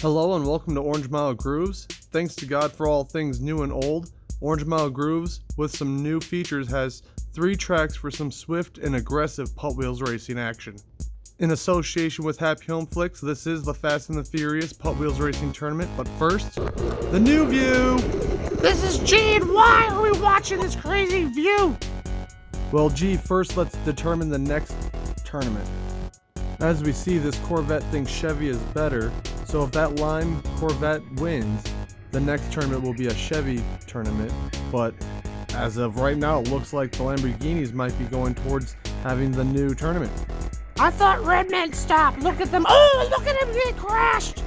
Hello and welcome to Orange Mile Grooves. Thanks to God for all things new and old, Orange Mile Grooves, with some new features, has 3 tracks for some swift and aggressive Putt Wheels racing action. In association with Happy Home Flicks, this is the Fast and the Furious Putt Wheels Racing Tournament, but first, the new view! This is G, and why are we watching this crazy view? Well, G, first let's determine the next tournament. As we see, this Corvette thinks Chevy is better, so if that lime Corvette wins, the next tournament will be a Chevy tournament, but as of right now, it looks like the Lamborghinis might be going towards having the new tournament. I thought red meant stop. Look at them. Oh, look at him get crashed.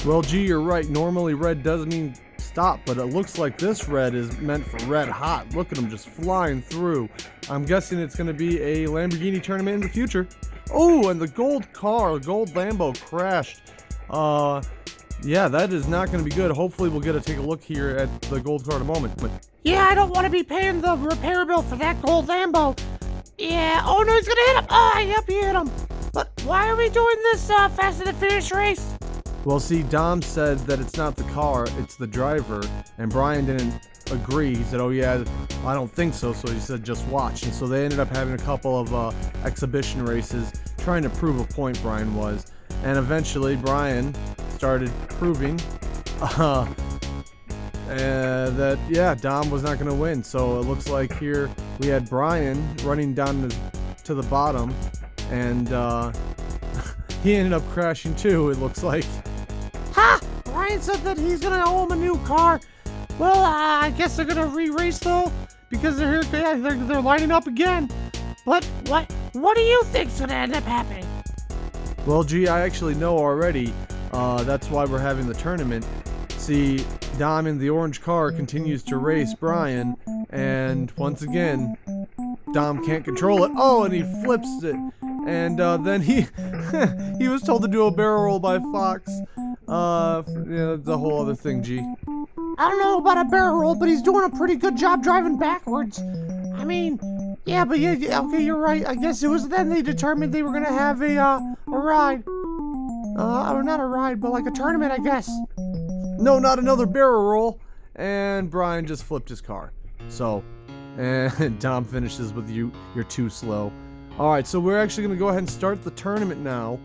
Well, G, you're right. Normally red does mean stop, but it looks like this red is meant for red hot. Look at him just flying through. I'm guessing it's going to be a Lamborghini tournament in the future. Oh, and the gold Lambo crashed. Yeah, that is not going to be good. Hopefully we'll get to take a look here at the gold car in a moment. But yeah, I don't want to be paying the repair bill for that gold Lambo. Yeah, oh no, he's going to hit him. Oh, yep, he hit him. But why are we doing this Fast and the Furious race? well, see, Dom said that it's not the car, it's the driver, and Brian didn't agree. He said, oh yeah, I don't think so, so he said just watch. And so they ended up having a couple of exhibition races trying to prove a point, Brian was. And eventually Brian started proving that, yeah, Dom was not going to win. So it looks like here we had Brian running down to the bottom, and he ended up crashing too, it looks like. Ha! Brian said that he's going to owe him a new car. Well, I guess they're gonna re-race though, because they're here. Yeah, they're lining up again. But what do you think's gonna end up happening? Well, gee, I actually know already. That's why we're having the tournament. See, Dom in the orange car continues to race Brian, and once again, Dom can't control it. Oh, and he flips it, and then he he was told to do a barrel roll by Fox. Yeah, the whole other thing, G. I don't know about a barrel roll, but he's doing a pretty good job driving backwards. I mean, yeah, but yeah, okay, you're right. I guess it was then they determined they were gonna have a ride. Or not a ride, but like a tournament, I guess. No, not another barrel roll. And Brian just flipped his car. So, and Dom finishes with you're too slow. Alright, so we're actually gonna go ahead and start the tournament now.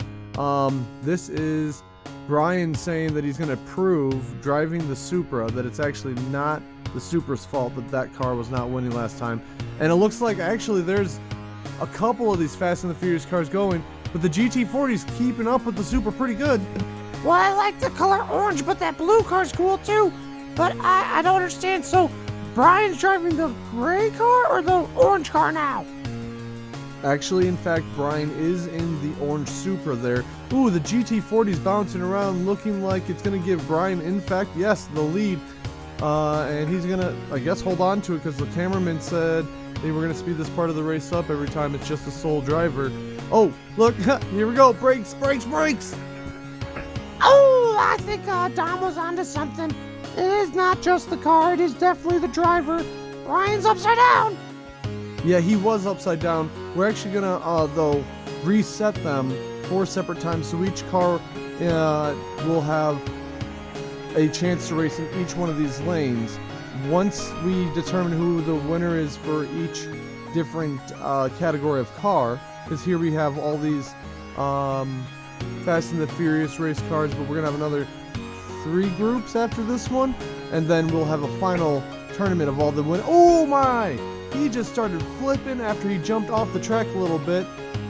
This is Brian saying that he's going to prove, driving the Supra, that it's actually not the Supra's fault that car was not winning last time. And it looks like actually there's a couple of these Fast and the Furious cars going, but the GT40's keeping up with the Supra pretty good. Well, I like the color orange, but that blue car's cool too. But I don't understand. So Brian's driving the gray car or the orange car now? Actually, in fact, Brian is in the orange Supra there. Ooh, the GT40's bouncing around, looking like it's going to give Brian, in fact, yes, the lead. And he's going to, I guess, hold on to it because the cameraman said they were going to speed this part of the race up every time it's just a sole driver. Oh, look, here we go. Brakes, brakes, brakes. Oh, I think Dom was onto something. It is not just the car, it is definitely the driver. Brian's upside down. Yeah, he was upside down. We're actually gonna, though, reset them 4 separate times, so each car will have a chance to race in each one of these lanes. Once we determine who the winner is for each different category of car, because here we have all these Fast and the Furious race cars, but we're gonna have another 3 groups after this one, and then we'll have a final tournament of all the winners. Oh my! He just started flipping after he jumped off the track a little bit.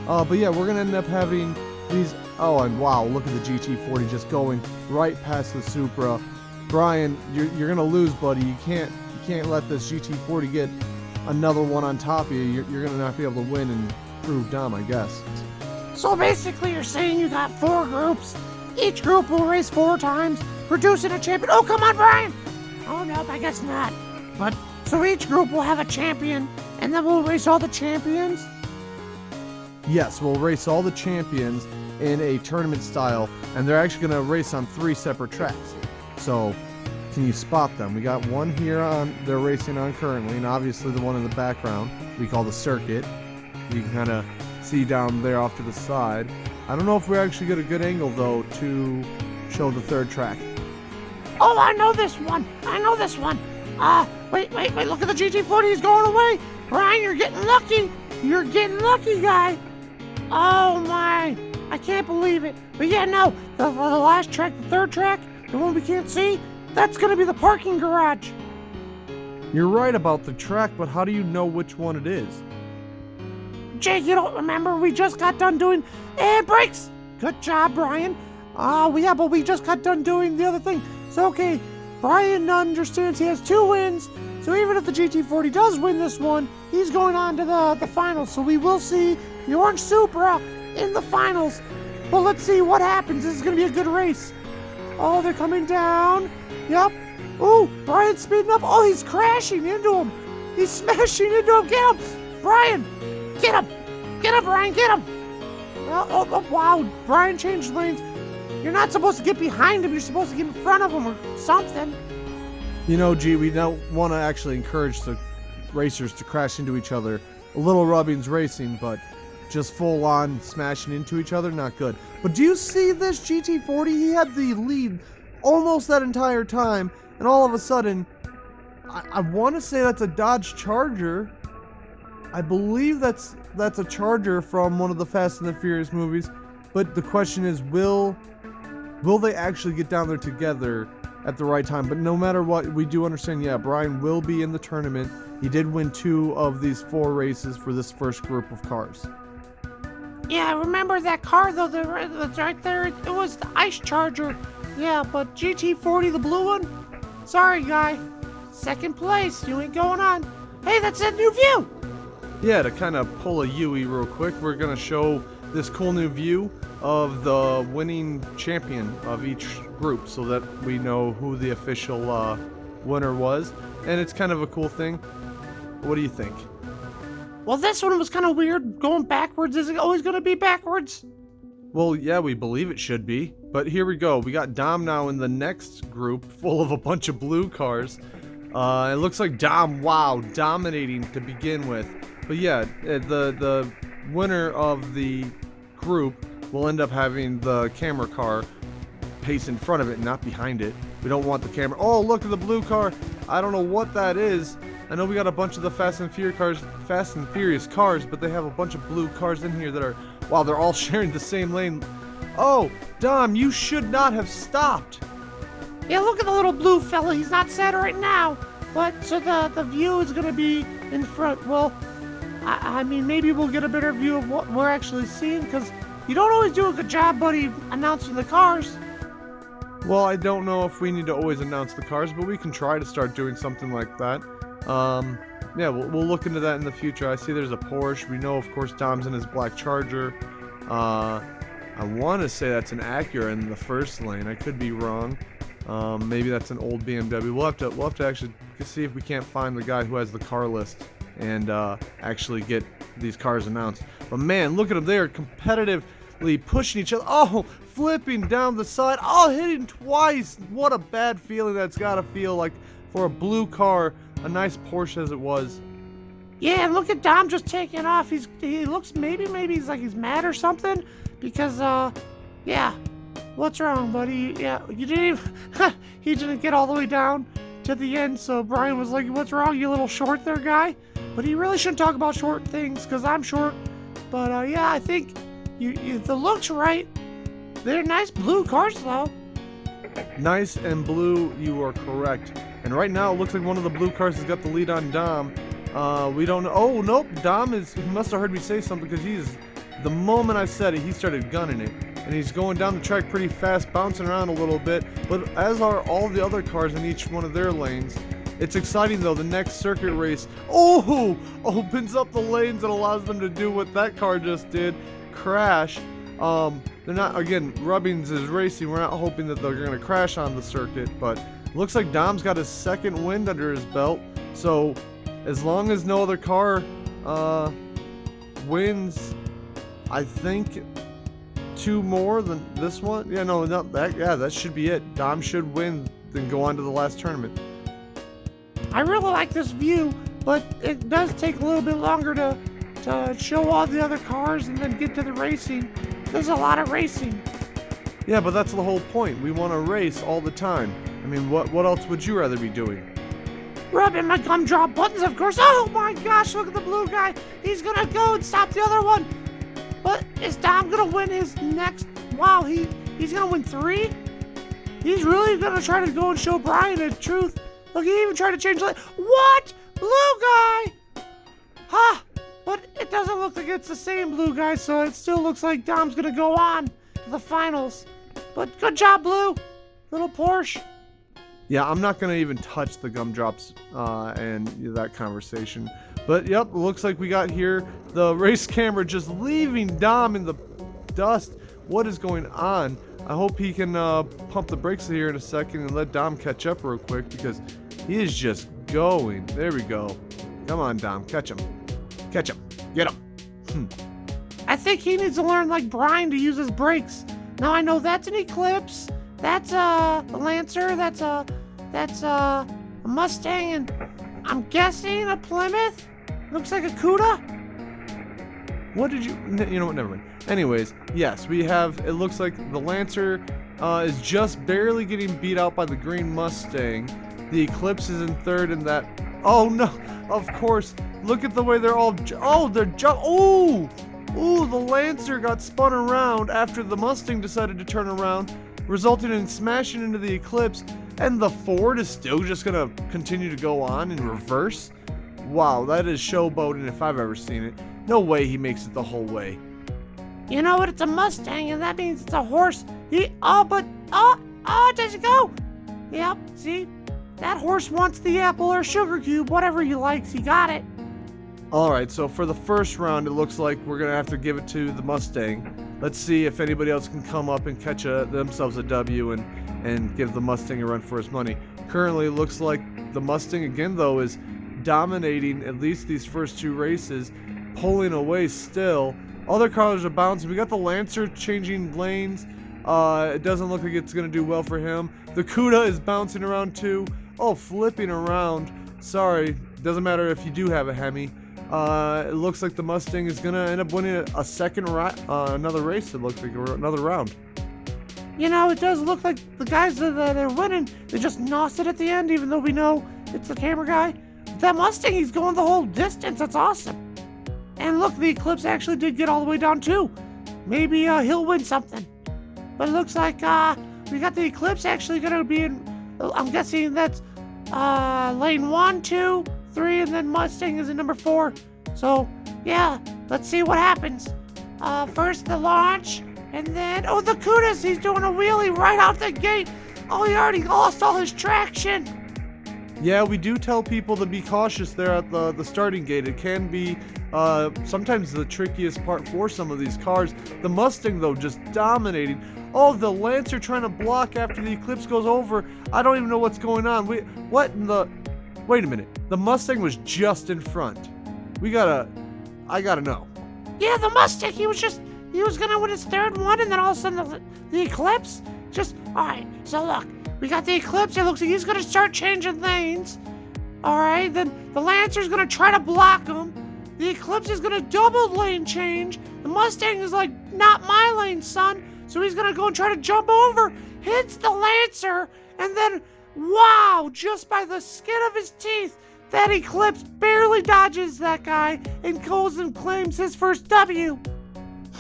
But yeah, we're going to end up having these... Oh, and wow, look at the GT40 just going right past the Supra. Brian, you're going to lose, buddy. You can't let this GT40 get another one on top of you. You're going to not be able to win and prove Dom, I guess. So basically you're saying you got 4 groups. Each group will race 4 times, producing a champion. Oh, come on, Brian! Oh, nope, I guess not. But... so each group will have a champion, and then we'll race all the champions? Yes, we'll race all the champions in a tournament style, and they're actually going to race on 3 separate tracks. So, can you spot them? We got one here they're racing on currently, and obviously the one in the background we call the circuit. You can kind of see down there off to the side. I don't know if we actually get a good angle, though, to show the third track. Oh, I know this one. Wait, look at the GT40. He's going away. Brian, you're getting lucky. You're getting lucky, guy. Oh, my. I can't believe it. But yeah, no, the last track, the third track, the one we can't see, that's going to be the parking garage. You're right about the track, but how do you know which one it is? Jake, you don't remember? We just got done doing brakes. Good job, Brian. Yeah, but we just got done doing the other thing. So, okay, Brian understands he has 2 wins. So even if the GT40 does win this one, he's going on to the finals. So we will see the Orange Supra in the finals. But let's see what happens. This is going to be a good race. Oh, they're coming down. Yep. Ooh, Brian's speeding up. Oh, he's crashing into him. He's smashing into him. Get him. Brian, get him. Get him, Brian, get him. Oh, wow. Brian changed lanes. You're not supposed to get behind him. You're supposed to get in front of him or something. You know, G, we don't want to actually encourage the racers to crash into each other. A little rubbing's racing, but just full on smashing into each other, not good. But do you see this GT40? He had the lead almost that entire time, and all of a sudden, I want to say that's a Dodge Charger. I believe that's a Charger from one of the Fast and the Furious movies. But the question is, will they actually get down there together at the right time? But no matter what, we do understand, yeah, Brian will be in the tournament. He did win 2 of these 4 races for this first group of cars. Yeah, I remember that car, though, that's right there. It was the Ice Charger. Yeah, but GT40, the blue one? Sorry, guy. Second place. You ain't going on. Hey, that's a new view. Yeah, to kind of pull a Yui real quick, we're going to show this cool new view of the winning champion of each group so that we know who the official winner was. And it's kind of a cool thing. What do you think? Well, this one was kind of weird. Going backwards. Is it always going to be backwards? Well, yeah, we believe it should be. But here we go. We got Dom now in the next group full of a bunch of blue cars. It looks like Dom, wow, dominating to begin with. But yeah, the winner of the group will end up having the camera car pace in front of it, not behind it. We don't want the camera. Oh, look at the blue car. I don't know what that is. I know we got a bunch of the Fast and Furious cars, but they have a bunch of blue cars in here that are, wow, they're all sharing the same lane. Oh, Dom, you should not have stopped. Yeah, look at the little blue fella. He's not sad right now. But so the view is going to be in front. Well, I mean, maybe we'll get a better view of what we're actually seeing, because you don't always do a good job, buddy, announcing the cars. Well, I don't know if we need to always announce the cars, but we can try to start doing something like that. Yeah, we'll look into that in the future. I see there's a Porsche. We know, of course, Dom's in his black Charger. I want to say that's an Acura in the first lane. I could be wrong. Maybe that's an old BMW. We'll have to actually see if we can't find the guy who has the car list and actually get these cars announced. But man, look at them. They are competitively pushing each other. Oh, flipping down the side. Oh, hitting twice. What a bad feeling that's got to feel like for a blue car, a nice Porsche as it was. Yeah, look at Dom just taking off. He looks maybe he's like he's mad or something because yeah. What's wrong, buddy? Yeah, you didn't even he didn't get all the way down to the end, so Brian was like, "What's wrong, you little short there, guy?" But he really shouldn't talk about short things because I'm short. But yeah, I think the look's right. They're nice blue cars though. Nice and blue, you are correct. And right now it looks like one of the blue cars has got the lead on Dom. We don't know. Oh, nope. He must have heard me say something because the moment I said it, he started gunning it. And he's going down the track pretty fast, bouncing around a little bit. But as are all the other cars in each one of their lanes. It's exciting though. The next circuit race, opens up the lanes and allows them to do what that car just did, crash. They're not, again, Rubbings is racing. We're not hoping that they're going to crash on the circuit, but looks like Dom's got his second win under his belt. So as long as no other car wins, I think 2 more than this one. Yeah, no, not that. Yeah, that should be it. Dom should win, then go on to the last tournament. I really like this view, but it does take a little bit longer to show all the other cars and then get to the racing. There's a lot of racing. Yeah, but that's the whole point. We want to race all the time. I mean, what else would you rather be doing? Rubbing my gumdrop buttons, of course. Oh my gosh, look at the blue guy. He's gonna go and stop the other one. But is Dom gonna win his next? Wow, he's gonna win 3? He's really gonna try to go and show Brian the truth. Look, he even tried to change the... What? Blue guy? Huh. But it doesn't look like it's the same blue guy, so it still looks like Dom's gonna go on to the finals. But good job, Blue. Little Porsche. Yeah, I'm not going to even touch the gumdrops and that conversation. But yep, looks like we got here the race camera just leaving Dom in the dust. What is going on? I hope he can pump the brakes here in a second and let Dom catch up real quick because he is just going. There we go. Come on, Dom. Catch him. Catch him. Get him. I think he needs to learn like Brian to use his brakes. Now I know that's an Eclipse. That's a Lancer. That's a Mustang, and I'm guessing a Plymouth. Looks like a Cuda. What did you know what? Never mind. Anyways, yes, we have. It looks like the Lancer is just barely getting beat out by the green Mustang. The Eclipse is in third, and that. Oh no! Of course. Look at the way they're all. Ooh, the Lancer got spun around after the Mustang decided to turn around, resulting in smashing into the Eclipse, and the Ford is still just gonna continue to go on in reverse? Wow, that is showboating if I've ever seen it. No way he makes it the whole way. You know what? It's a Mustang, and that means it's a horse. Does it go? Yep, see? That horse wants the apple or sugar cube, whatever he likes, he got it. Alright, so for the first round, it looks like we're going to have to give it to the Mustang. Let's see if anybody else can come up and catch themselves a W and give the Mustang a run for his money. Currently, it looks like the Mustang, again, though, is dominating at least these first 2 races, pulling away still. Other cars are bouncing. We got the Lancer changing lanes. It doesn't look like it's going to do well for him. The Cuda is bouncing around, too. Oh, flipping around. Sorry, doesn't matter if you do have a Hemi. It looks like the Mustang is gonna end up winning another race. It looks like another round. You know, it does look like the guys that are winning, they just nosed it at the end, even though we know it's the camera guy. But that Mustang, he's going the whole distance. That's awesome. And look, the Eclipse actually did get all the way down too. Maybe he'll win something. But it looks like we got the Eclipse actually gonna be in. I'm guessing that's lane 1, 2, 3, and then Mustang is in number 4. So, yeah, let's see what happens. First the launch, and then, the Kudas, he's doing a wheelie right out the gate. Oh, he already lost all his traction. Yeah, we do tell people to be cautious there at the starting gate. It can be sometimes the trickiest part for some of these cars. The Mustang, though, just dominating. Oh, the Lancer trying to block after the Eclipse goes over. I don't even know what's going on. Wait a minute. The Mustang was just in front. I gotta know. Yeah, the Mustang, he was gonna win his third one, and then all of a sudden the Eclipse alright, so look, we got the Eclipse, it looks like he's gonna start changing lanes. Alright, then the Lancer's gonna try to block him. The Eclipse is gonna double lane change. The Mustang is like, not my lane, son. So he's gonna go and try to jump over, hits the Lancer, and then, wow, just by the skin of his teeth, that Eclipse barely dodges that guy and goes and claims his first W.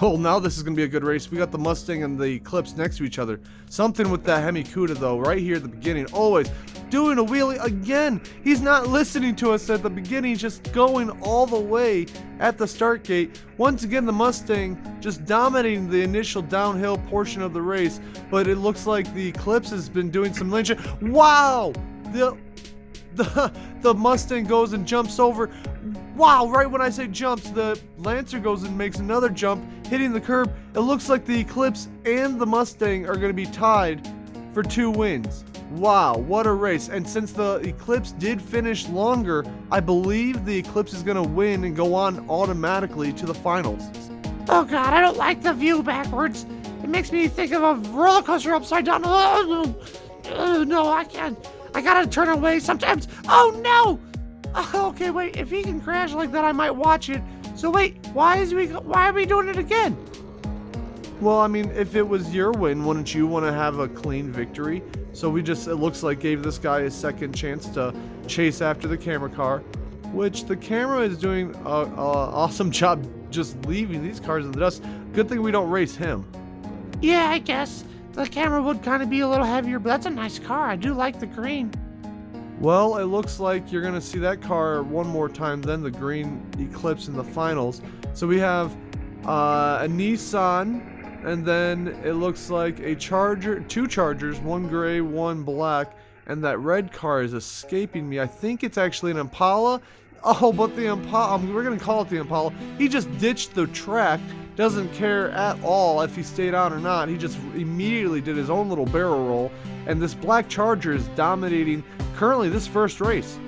Oh, now this is going to be a good race. We got the Mustang and the Eclipse next to each other. Something with that Hemi Cuda, though, right here at the beginning. Always doing a wheelie again. He's not listening to us at the beginning, just going all the way at the start gate. Once again, the Mustang just dominating the initial downhill portion of the race. But it looks like the Eclipse has been doing some lane change. Wow! The Mustang goes and jumps over. Wow, right when I say jumps, the Lancer goes and makes another jump, hitting the curb. It looks like the Eclipse and the Mustang are going to be tied for 2 wins. Wow, what a race. And since the Eclipse did finish longer, I believe the Eclipse is going to win and go on automatically to the finals. Oh God, I don't like the view backwards. It makes me think of a roller coaster upside down. No, I can't. I gotta turn away sometimes. Oh no! Okay, wait, if he can crash like that, I might watch it. So wait, why are we doing it again? Well, I mean, if it was your win, wouldn't you want to have a clean victory? So it looks like, gave this guy a second chance to chase after the camera car, which the camera is doing an awesome job just leaving these cars in the dust. Good thing we don't race him. Yeah, I guess. The camera would kind of be a little heavier, but that's a nice car. I do like the green. Well, it looks like you're going to see that car one more time, then the green Eclipse in the finals. So we have a Nissan, and then it looks like a Charger, two Chargers, one gray, one black, and that red car is escaping me. I think it's actually an Impala. Oh, but the Impala, we're going to call it the Impala. He just ditched the track, doesn't care at all if he stayed on or not. He just immediately did his own little barrel roll, and this black Charger is dominating currently this first race.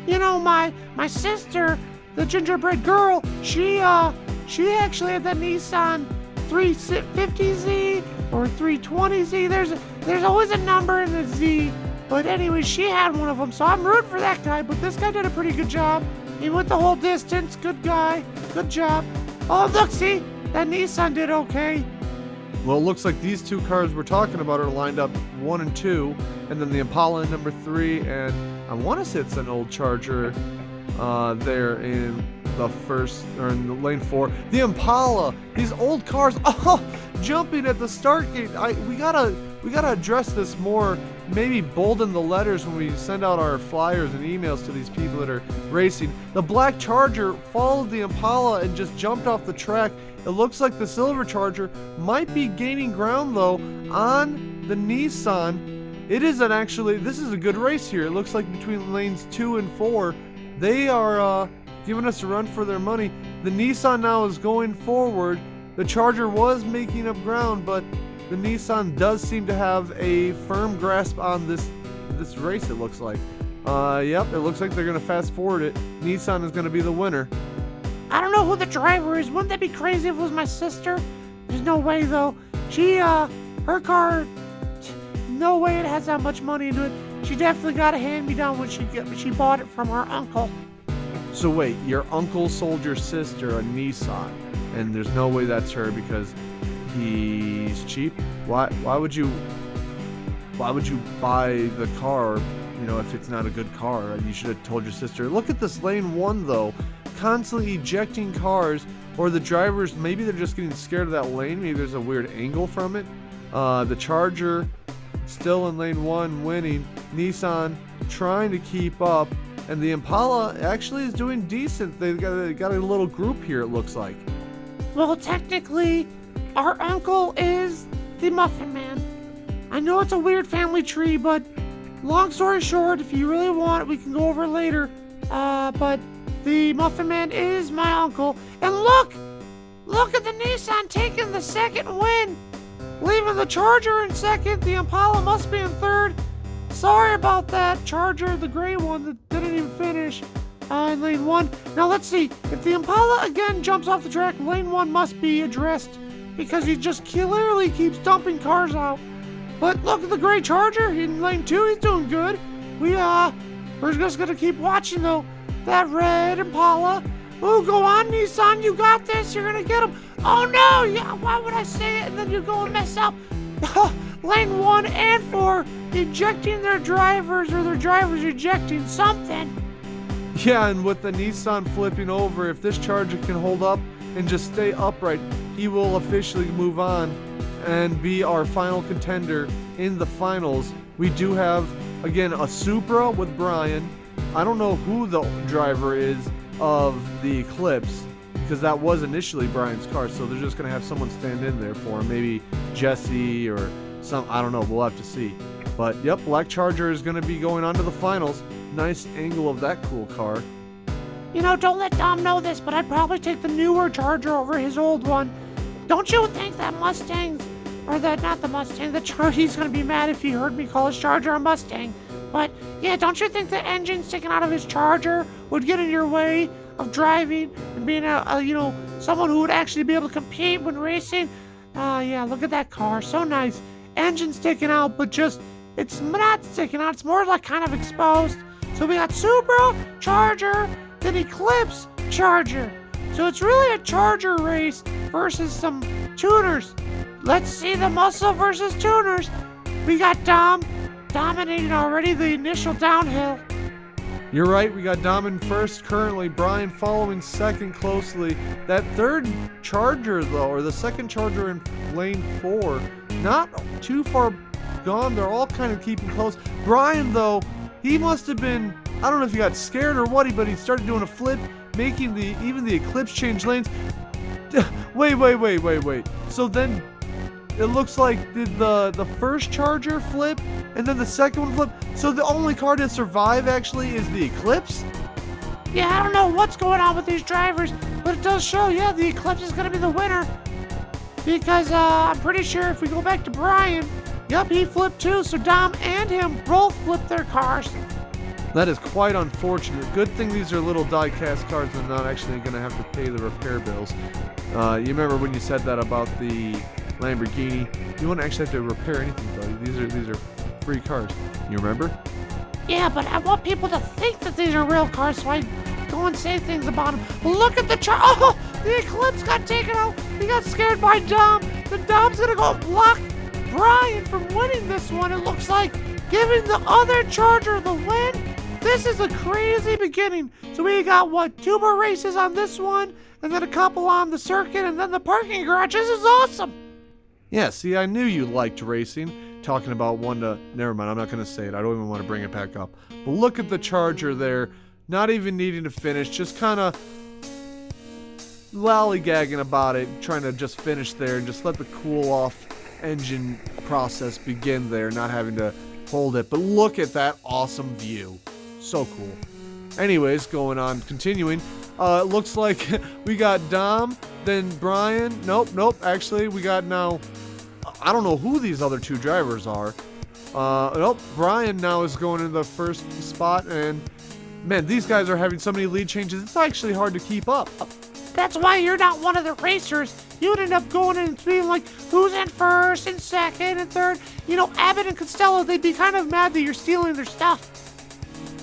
You know, my sister, the gingerbread girl, she actually had that Nissan 350Z or 320Z. There's always a number in the Z. But anyway, she had one of them, so I'm rooting for that guy. But this guy did a pretty good job. He went the whole distance. Good guy. Good job. Oh, look, see? That Nissan did okay. Well, it looks like these two cars we're talking about are lined up 1 and 2, and then the Impala in number 3, and I want to say it's an old Charger there in the first, or in the lane 4. The Impala, these old cars, jumping at the start gate. We gotta address this more. Maybe bolden the letters when we send out our flyers and emails to these people that are racing. The black Charger followed the Impala and just jumped off the track. It looks like the silver Charger might be gaining ground though on the Nissan. This is a good race here. It looks like between lanes 2 and 4, they are giving us a run for their money. The Nissan now is going forward. The Charger was making up ground, but the Nissan does seem to have a firm grasp on this race, it looks like. Yep, it looks like they're going to fast forward it. Nissan is going to be the winner. I don't know who the driver is. Wouldn't that be crazy if it was my sister? There's no way, though. Her car, no way it has that much money into it. She definitely got a hand-me-down when she bought it from her uncle. So wait, your uncle sold your sister a Nissan, and there's no way that's her because he's cheap? Why would you buy the car, if it's not a good car? You should have told your sister. Look at this lane 1 though, constantly ejecting cars, or the drivers, maybe they're just getting scared of that lane. Maybe there's a weird angle from it. The Charger still in lane 1 winning. Nissan trying to keep up, and the Impala actually is doing decent. They got a little group here, it looks like. Well, technically, our uncle is the Muffin Man. I know it's a weird family tree, but long story short, if you really want, we can go over it later. But the Muffin Man is my uncle. And look at the Nissan taking the second win, leaving the Charger in second. The Impala must be in third. Sorry about that, Charger, the gray one that didn't even finish in lane 1. Now let's see, if the Impala again jumps off the track, lane 1 must be addressed, because he just clearly keeps dumping cars out. But look at the gray Charger in lane 2. He's doing good. We're just gonna keep watching though. That red Impala. Oh, go on, Nissan. You got this. You're gonna get him. Oh no! Yeah, why would I say it and then you go and mess up? Lane 1 and 4 ejecting their drivers, or their drivers ejecting something. Yeah, and with the Nissan flipping over, if this Charger can hold up and just stay upright, he will officially move on and be our final contender in the finals. We do have, again, a Supra with Brian. I don't know who the driver is of the Eclipse, because that was initially Brian's car, so they're just going to have someone stand in there for him. Maybe Jesse or I don't know. We'll have to see. But, yep, Black Charger is going to be going on to the finals. Nice angle of that cool car. Don't let Dom know this, but I'd probably take the newer Charger over his old one. Don't you think that the Charger, he's going to be mad if he heard me call his Charger a Mustang. But, yeah, don't you think the engine sticking out of his Charger would get in your way of driving and being someone who would actually be able to compete when racing? Yeah, look at that car. So nice. Engine sticking out, but it's not sticking out. It's more like kind of exposed. So we got Supra, Charger, then Eclipse, Charger. So it's really a Charger race versus some tuners. Let's see the muscle versus tuners. We got Dom dominating already the initial downhill. You're right, we got Dom in first currently, Brian following second closely. That third charger though, or the second charger in lane 4, not too far gone. They're all kind of keeping close. Brian though, he must have been, I don't know if he got scared or what, but he started doing a flip, making even the Eclipse change lanes. Wait. So then it looks like did the first charger flip and then the second one flip? So the only car to survive actually is the Eclipse? Yeah, I don't know what's going on with these drivers, but it does show, yeah, the Eclipse is going to be the winner. Because I'm pretty sure if we go back to Brian, yep, he flipped too, so Dom and him both flipped their cars. That is quite unfortunate. Good thing these are little die-cast cars and not actually going to have to pay the repair bills. You remember when you said that about the Lamborghini? You wouldn't actually have to repair anything, buddy. These are free cars. You remember? Yeah, but I want people to think that these are real cars, so I go and say things about them. Look at the Oh, the Eclipse got taken out. He got scared by Dom. The Dom's gonna go block Brian from winning this one. It looks like giving the other charger the win. This is a crazy beginning. So we got what, 2 more races on this one, and then a couple on the circuit, and then the parking garage. This is awesome. Yeah, see, I knew you liked racing. Talking about never mind, I'm not going to say it. I don't even want to bring it back up. But look at the charger there. Not even needing to finish. Just kind of lollygagging about it. Trying to just finish there and just let the cool off engine process begin there. Not having to hold it. But look at that awesome view. So cool. Anyways, going on, continuing. It looks like we got Dom, then Brian. Nope. Actually, we got now... I don't know who these other 2 drivers are. Nope, Brian now is going in the first spot, and man, these guys are having so many lead changes, it's actually hard to keep up. That's why you're not one of the racers. You'd end up going in and being like, who's in first and second and third? You know, Abbott and Costello, they'd be kind of mad that you're stealing their stuff.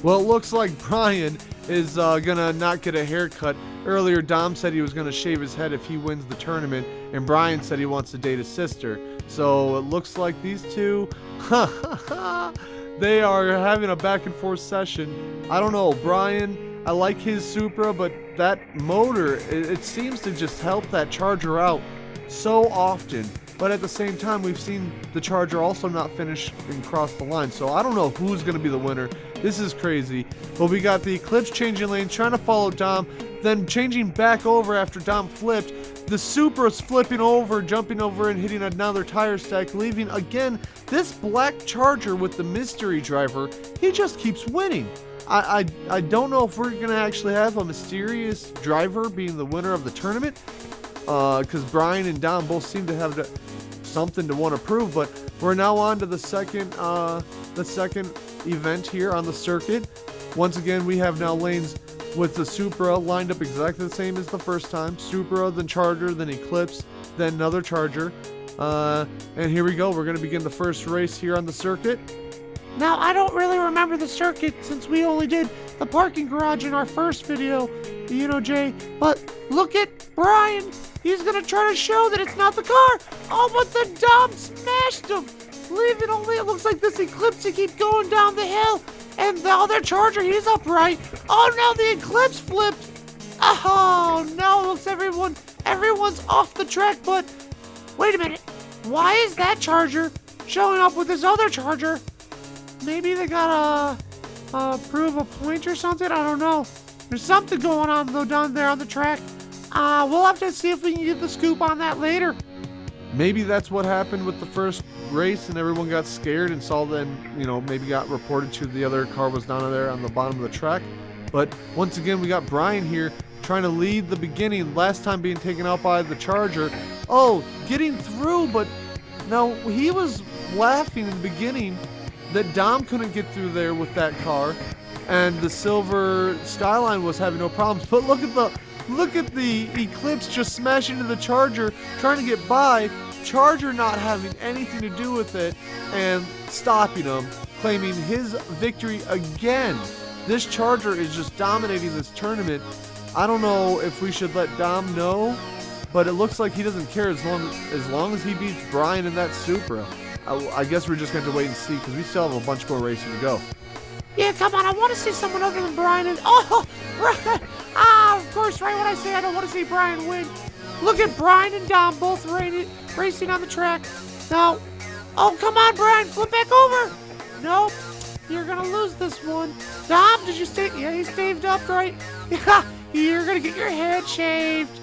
Well, it looks like Brian is gonna not get a haircut. Earlier, Dom said he was gonna shave his head if he wins the tournament, and Brian said he wants to date his sister. So it looks like these 2, they are having a back and forth session. I don't know, Brian, I like his Supra, but that motor, it seems to just help that charger out so often. But at the same time, we've seen the charger also not finish and cross the line. So I don't know who's going to be the winner. This is crazy. But we got the Eclipse changing lanes, trying to follow Dom, then changing back over after Dom flipped. The Supra's flipping over, jumping over, and hitting another tire stack, leaving again this black charger with the mystery driver. He just keeps winning. I don't know if we're going to actually have a mysterious driver being the winner of the tournament. Because Brian and Dom both seem to have something to want to prove, but we're now on to the second event here on the circuit. Once again, we have now lanes with the Supra lined up exactly the same as the first time. Supra, then Charger, then Eclipse, then another Charger. And here we go. We're going to begin the first race here on the circuit. Now, I don't really remember the circuit since we only did the parking garage in our first video, you know, Jay. But look at Brian. He's going to try to show that it's not the car. Oh, but the Dom smashed him. Leaving only, it looks like this Eclipse to keep going down the hill. And the other Charger, he's upright. Oh, no, the Eclipse flipped. Oh, no, looks everyone's off the track. But wait a minute. Why is that Charger showing up with this other Charger? Maybe they gotta prove a point or something? I don't know. There's something going on, though, down there on the track. We'll have to see if we can get the scoop on that later. Maybe that's what happened with the first race and everyone got scared and saw then, maybe got reported to the other car was down there on the bottom of the track. But once again, we got Brian here trying to lead the beginning. Last time being taken out by the Charger. Oh, getting through, but now he was laughing in the beginning that Dom couldn't get through there with that car, and the silver Skyline was having no problems. But look at the Eclipse just smashing into the Charger, trying to get by. Charger not having anything to do with it and stopping him, claiming his victory again. This Charger is just dominating this tournament. I don't know if we should let Dom know but it looks like he doesn't care as long as he beats Brian in that Supra. I guess we're just going to wait and see because we still have a bunch more racing to go. Yeah, come on, I want to see someone other than Brian. And oh, Brian! Ah, of course, right when I say I don't want to see Brian win. Look at Brian and Dom both racing on the track. Now, oh, come on, Brian, flip back over. Nope, you're going to lose this one. Dom, did you stay? Yeah, he staved up, right? Yeah, you're going to get your head shaved.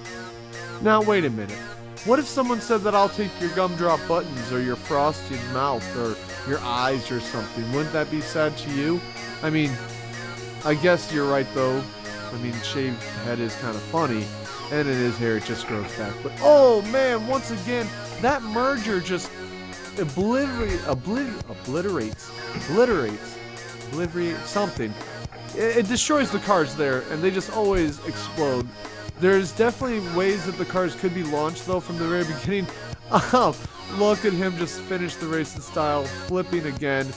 Now, wait a minute. What if someone said that I'll take your gumdrop buttons or your frosted mouth or your eyes or something? Wouldn't that be sad to you? I mean, I guess you're right, though. I mean, shaved head is kind of funny, and in his hair it just grows back. But, oh, man, once again, that merger just obliterates something. It destroys the cars there, and they just always explode. There's definitely ways that the cars could be launched, though, from the very beginning. Look at him just finish the race in style, flipping again.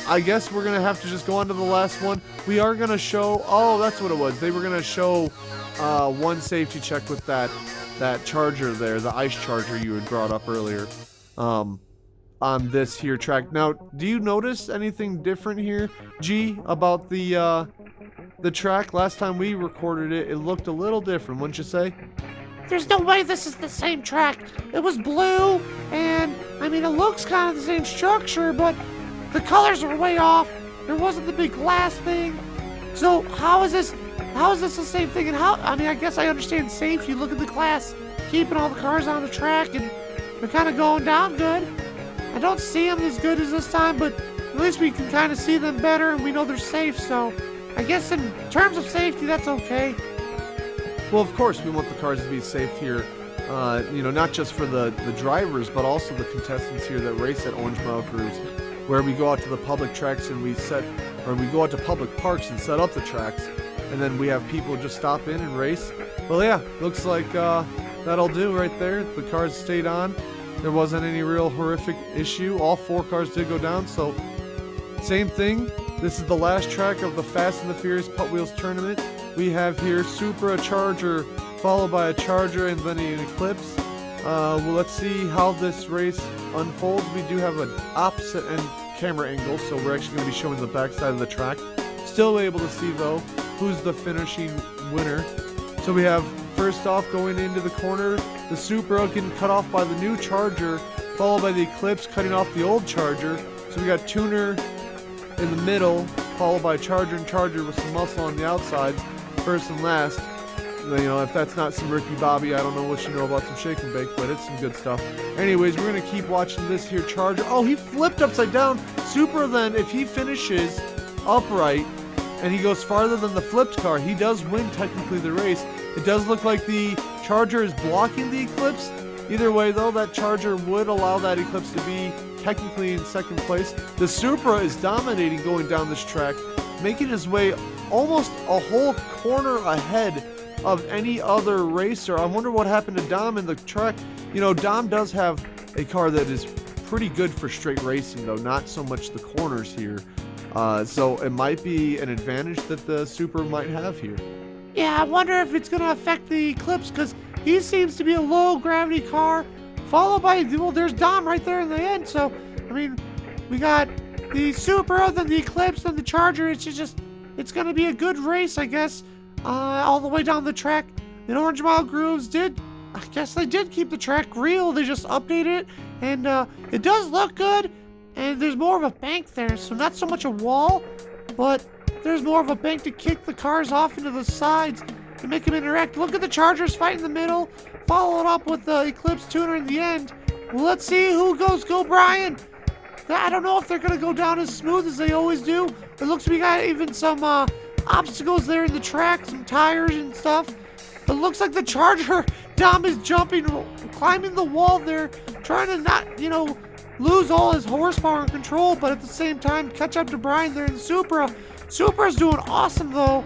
I guess we're going to have to just go on to the last one. We are going to show... Oh, that's what it was. They were going to show one safety check with that charger there, the ice charger you had brought up earlier, on this here track. Now, do you notice anything different here, G, about the track? Last time we recorded it, it looked a little different, wouldn't you say? There's no way this is the same track. It was blue, and, I mean, it looks kind of the same structure, but the colors are way off. There wasn't the big glass thing. So, how is this the same thing? And I guess I understand safety. Look at the glass, keeping all the cars on the track, and they're kind of going down good. I don't see them as good as this time, but at least we can kind of see them better, and we know they're safe, so I guess in terms of safety, that's okay. Well, of course, we want the cars to be safe here, not just for the drivers, but also the contestants here that race at Orange Mile Cruise, where we go out to the public tracks and we go out to public parks and set up the tracks, and then we have people just stop in and race. Well, yeah, looks like that'll do right there. The cars stayed on. There wasn't any real horrific issue. All 4 cars did go down, so same thing. This is the last track of the Fast and the Furious Putt Wheels Tournament. We have here Supra, Charger, followed by a Charger and then an Eclipse. Well, let's see how this race unfolds. We do have an opposite end camera angle, so we're actually going to be showing the backside of the track. Still able to see, though, who's the finishing winner. So we have, first off, going into the corner, the Supra getting cut off by the new Charger, followed by the Eclipse cutting off the old Charger. So we got Tuner in the middle, followed by Charger and Charger with some muscle on the outsides, first and last. If that's not some Ricky Bobby, I don't know what you know about some shake and bake, but it's some good stuff. Anyways, we're going to keep watching this here Charger. Oh, he flipped upside down. Supra then, if he finishes upright and he goes farther than the flipped car, he does win technically the race. It does look like the Charger is blocking the Eclipse. Either way, though, that Charger would allow that Eclipse to be technically in second place. The Supra is dominating going down this track, making his way almost a whole corner ahead of any other racer. I wonder what happened to Dom in the track. Dom does have a car that is pretty good for straight racing, though, not so much the corners here. So it might be an advantage that the Supra might have here. Yeah, I wonder if it's going to affect the Eclipse, because he seems to be a low-gravity car, followed by, well, there's Dom right there in the end. So, I mean, we got the Supra, then the Eclipse, then the Charger. It's going to be a good race, I guess, all the way down the track. And Orange Mile Grooves I guess they did keep the track real. They just updated it, and it does look good, and there's more of a bank there, so not so much a wall, but there's more of a bank to kick the cars off into the sides and make them interact. Look at the Chargers fight in the middle, followed up with the Eclipse Tuner in the end. Well, let's see who goes. Go Brian. I don't know if they're going to go down as smooth as they always do. It looks like we got even some obstacles there in the track, some tires and stuff. It looks like the Charger, Dom is jumping, climbing the wall there, trying to not, lose all his horsepower and control, but at the same time catch up to Brian there in the Supra. Supra's doing awesome, though,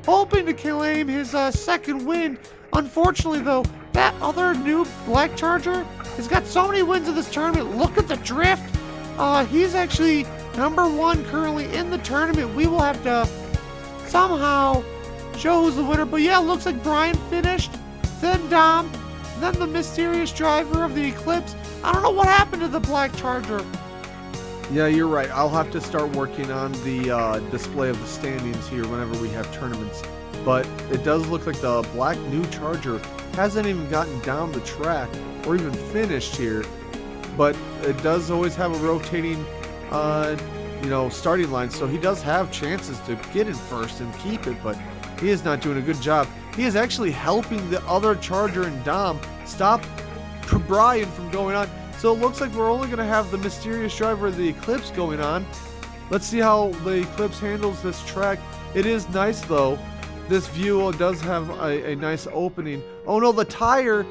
hoping to claim his second win. Unfortunately, though, that other new black Charger has got so many wins in this tournament. Look at the drift. He's actually number 1 currently in the tournament. We will have to somehow show who's the winner. But yeah, it looks like Brian finished, then Dom, And then the mysterious driver of the Eclipse. I don't know what happened to the black Charger. Yeah, you're right. I'll have to start working on the display of the standings here whenever we have tournaments. But it does look like the black new Charger hasn't even gotten down the track or even finished here. But it does always have a rotating, starting line. So he does have chances to get in first and keep it, but he is not doing a good job. He is actually helping the other Charger and Dom stop Brian from going on. So it looks like we're only going to have the mysterious driver of the Eclipse going on. Let's see how the Eclipse handles this track. It is nice, though. This view does have a nice opening. Oh, no, the tire.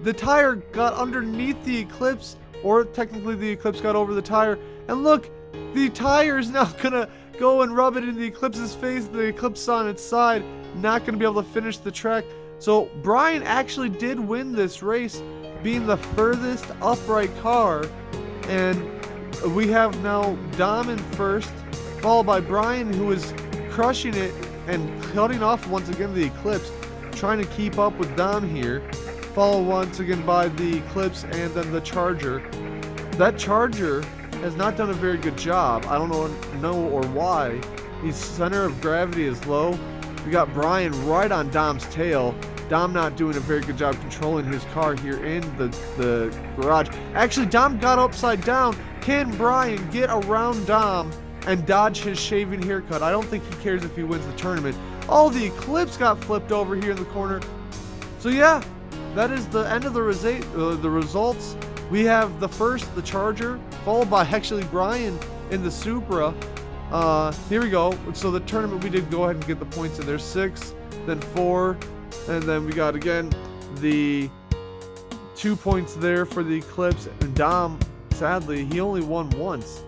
The tire got underneath the Eclipse, or technically the Eclipse got over the tire. And look, the tire is now going to go and rub it in the Eclipse's face. The Eclipse on its side, not going to be able to finish the track. So Brian actually did win this race, being the furthest upright car. And we have now Dom in first, followed by Brian, who is crushing it and cutting off once again the Eclipse, trying to keep up with Dom here. Followed once again by the Eclipse and then the Charger. That Charger has not done a very good job. I don't know or why. His center of gravity is low. We got Brian right on Dom's tail. Dom not doing a very good job controlling his car here in the garage. Actually, Dom got upside down. Can Brian get around Dom and dodge his shaving haircut? I don't think he cares if he wins the tournament. Oh, the Eclipse got flipped over here in the corner. So yeah, that is the end of the results. We have the Charger, followed by actually Brian in the Supra. Here we go. So the tournament, we did go ahead and get the points in there. 6, then 4, and then we got again the 2 points there for the Eclipse. And Dom, sadly, he only won once,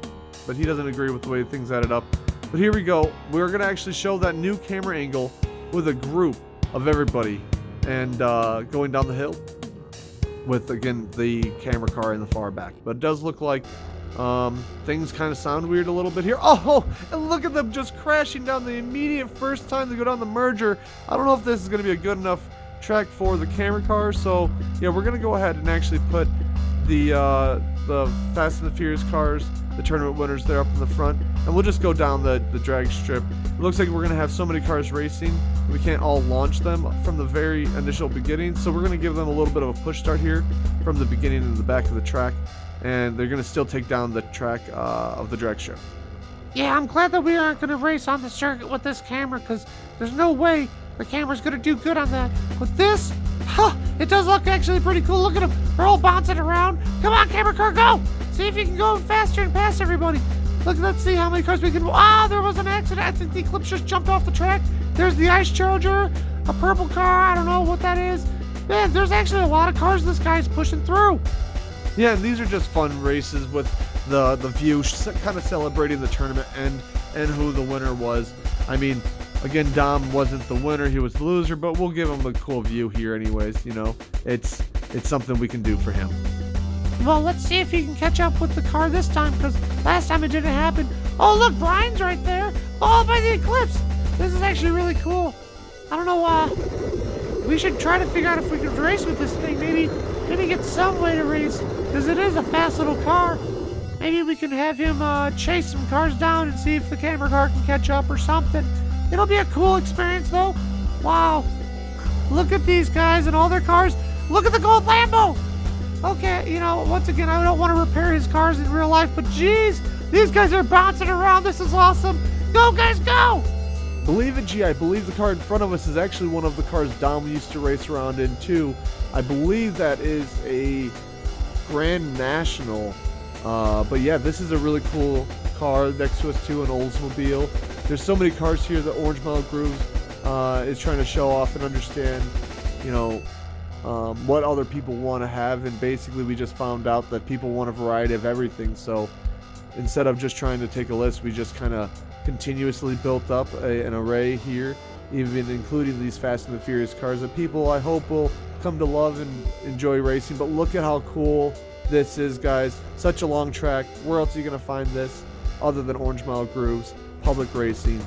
but he doesn't agree with the way things added up. But here we go. We're gonna actually show that new camera angle with a group of everybody and going down the hill with, again, the camera car in the far back. But it does look like things kind of sound weird a little bit here. Oh, and look at them just crashing down the immediate first time they go down the merger. I don't know if this is going to be a good enough track for the camera car. So yeah, we're going to go ahead and actually put the Fast and the Furious cars, the tournament winners, there up in the front, and we'll just go down the drag strip. It looks like we're going to have so many cars racing, we can't all launch them from the very initial beginning, so we're going to give them a little bit of a push start here from the beginning to the back of the track, and they're going to still take down the track of the drag strip. Yeah, I'm glad that we aren't going to race on the circuit with this camera, because there's no way the camera's going to do good on that. With this, it does look actually pretty cool. Look at them. They're all bouncing around. Come on, camera car, go! See if you can go faster and pass everybody. Look, let's see how many cars we can... there was an accident. I think the Eclipse just jumped off the track. There's the Ice Charger, a purple car. I don't know what that is. Man, there's actually a lot of cars this guy's pushing through. Yeah, and these are just fun races with the view, kind of celebrating the tournament and who the winner was. I mean, again, Dom wasn't the winner, he was the loser, but we'll give him a cool view here anyways, you know. It's something we can do for him. Well, let's see if he can catch up with the car this time, because last time it didn't happen. Oh, look, Brian's right there, followed by the Eclipse. This is actually really cool. I don't know, we should try to figure out if we can race with this thing. Maybe get some way to race, because it is a fast little car. Maybe we can have him chase some cars down and see if the camera car can catch up or something. It'll be a cool experience, though. Wow. Look at these guys and all their cars. Look at the gold Lambo. Okay, you know, once again, I don't want to repair his cars in real life, but geez, these guys are bouncing around. This is awesome. Go, guys, go! Believe it, G, I believe the car in front of us is actually one of the cars Dom used to race around in, too. I believe that is a Grand National. But yeah, this is a really cool car next to us, too, an Oldsmobile. There's so many cars here that Orange Mile Grooves is trying to show off and understand, you know, what other people want to have, and basically we just found out that people want a variety of everything. So instead of just trying to take a list, we just kind of continuously built up an array here, even including these Fast and the Furious cars that people, I hope, will come to love and enjoy racing. But look at how cool this is, guys. Such a long track. Where else are you going to find this other than Orange Mile Grooves, Public Racing?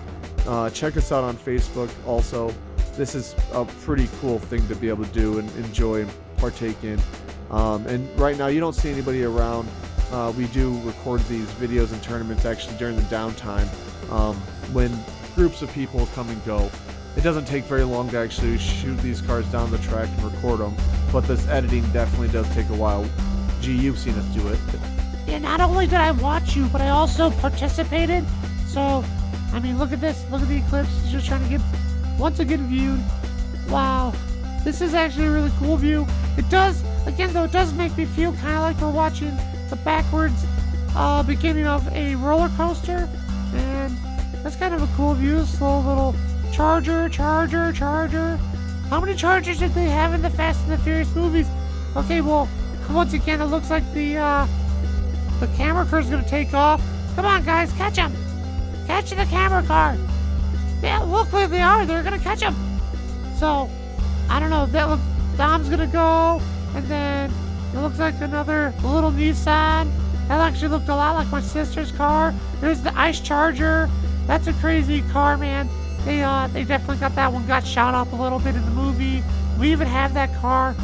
Check us out on Facebook also. This is a pretty cool thing to be able to do and enjoy partake in. And right now you don't see anybody around. We do record these videos and tournaments actually during the downtime, when groups of people come and go. It doesn't take very long to actually shoot these cars down the track and record them, but this editing definitely does take a while. Gee, you've seen us do it. Yeah, not only did I watch you, but I also participated. So, I mean, look at this. Look at the eclipse. It's just trying to get once again viewed. Wow. This is actually a really cool view. It does, again though, it does make me feel kind of like we're watching the backwards beginning of a roller coaster. And that's kind of a cool view. Slow little charger. How many chargers did they have in the Fast and the Furious movies? Okay, well, once again, it looks like the camera car is going to take off. Come on, guys, catch him. Catch the camera car. Yeah, look where they are. They're going to catch him. So, I don't know. Dom's going to go. And then it looks like another little Nissan. That actually looked a lot like my sister's car. There's the Ice Charger. That's a crazy car, man. They definitely got that one. Got shot up a little bit in the movie. We even have that car.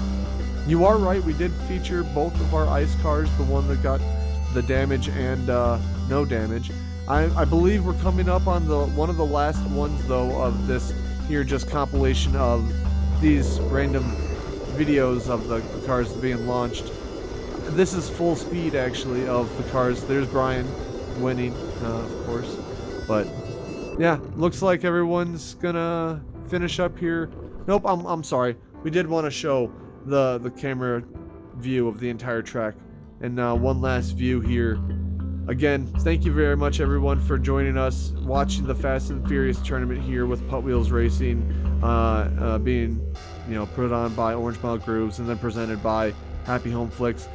You are right, we did feature both of our ice cars, the one that got the damage and no damage. I believe we're coming up on one of the last ones though of this here just compilation of these random videos of the cars being launched. This is full speed actually of the cars. There's Brian winning, of course. But yeah, looks like everyone's gonna finish up here. Nope, I'm sorry. We did want to show the camera view of the entire track, and one last view here. Again, thank you very much everyone for joining us, watching the Fast and Furious tournament here with Putt Wheels Racing, being put on by Orange Mile Grooves and then presented by Happy Home Flicks.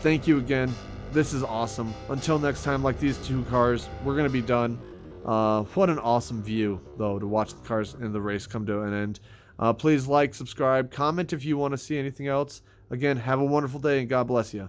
Thank you again. This is awesome. Until next time, like these two cars, we're gonna be done. What an awesome view though to watch the cars in the race come to an end. Please like, subscribe, comment if you want to see anything else. Again, have a wonderful day and God bless you.